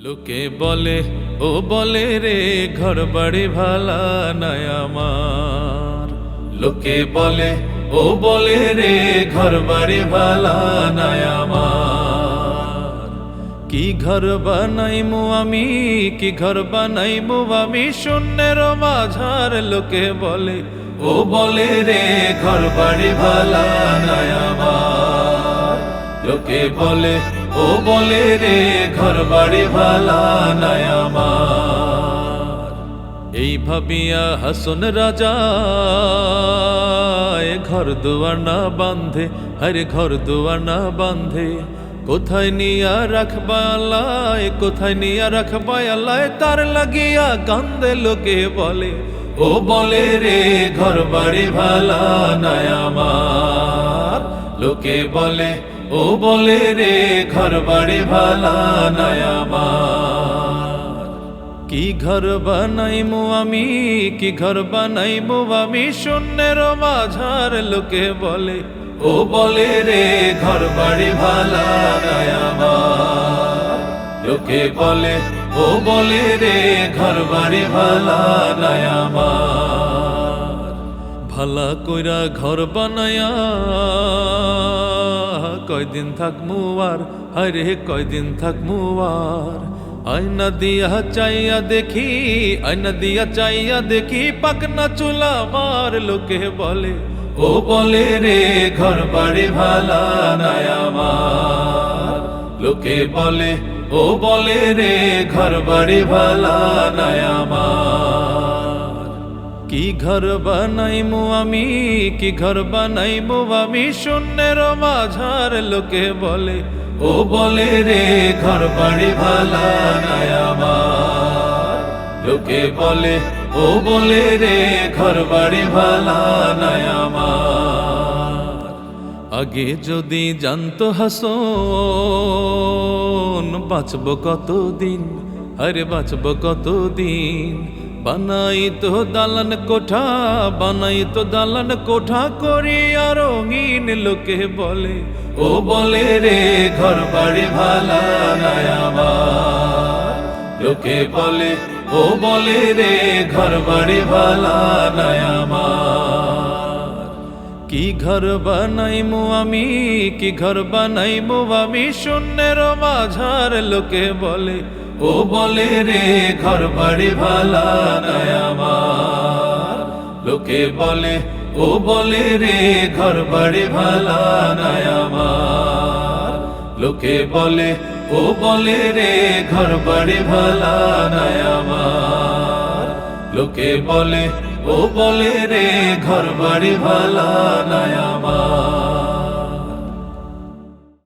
লোকে বলে ও বলে রে ঘর বাড়ি ভালা নাই আমার। লোকে বলে ও বলে রে ঘর বাড়ি ভালা নাই আমার। কি ঘর বানাইমু আমি, কি ঘর বানাইমু আমি শূন্যের মাঝার। লোকে বলে ও বলে রে ঘর বাড়ি ভালা নাই আমার। লোকে বলে ও বলে রে ঘর বাড়ি ভালা নাই আমার। এই ভাবিয়া হাসন রাজা ঘর দুয়ার না বান্ধে, আরে ঘর দুয়ার না বান্ধে। কোথায় নিয়া রাখবা আল্লাহ, কোথায় নিয়া রাখবা আল্লাহ, তার লাগিয়া কান্দে। লোকে বলে ও বলে রে ঘর বাড়ি ভালা নাই আমার। লোকে বলে ও বলে রে ঘর বাড়ি ভালা নাই আমার। কি ঘর বানাইমু আমি, কি ঘর বানাইমু আমি শূন্যের মাঝার। লোকে বলে ও বলে রে ঘর বাড়ি ভালা নাই আমার। লোকে বলে ও বলে রে ঘর বাড়ি ভালা নাই আমার। ভালা কইরা ঘর বানায়া কয়দিন থাকমু আর, আরে কয়দিন থাকমু আর। আয়না দিয়া চাইয়া দেখি, আয়না দিয়া চাইয়া দেখি পাকনা চুলা আমার। লোকে বলে ও বলে রে ঘর বাড়ি ভালা নাই আমার। লোকে বলে ও বলে রে ঘর বাড়ি ভালা নাই আমার। কি ঘর বানাইমু আমি, কি ঘর বানাইমু আমি শূন্যের মাঝার। লোকে বলে ও বলে রে ঘর বাড়ি ভালা নাই আমার। লোকে বলে ও বলে রে ঘর বাড়ি ভালা নাই আমার। আগে যদি জানতো হাসন বাঁচব কতদিন, আরে বাঁচব কতদিন। বানাই তো দালান কোঠা, বানাই তো দালান কোঠা করিয়া রঙিন। লোকে বলে ও বলে রে ঘর বাড়ি ভালা নাই আমার। লোকে বলে ও বলে রে ঘর বাড়ি ভালা নাই আমার। কি ঘর বানাইমু আমি, কি ঘর বানাইমু আমি শূন্যের মাঝার। লোকে বলে ও বলে রে ঘর বাড়ি ভালা নাই আমার। লোকে বলে ও বলে রে ঘর বাড়ি ভালা নাই আমার। লোকে বলে ও বলে রে ঘর বাড়ি ভালা নাই আমার। লোকে বলে ও বলে রে ঘর বাড়ি ভালা নাই আমার।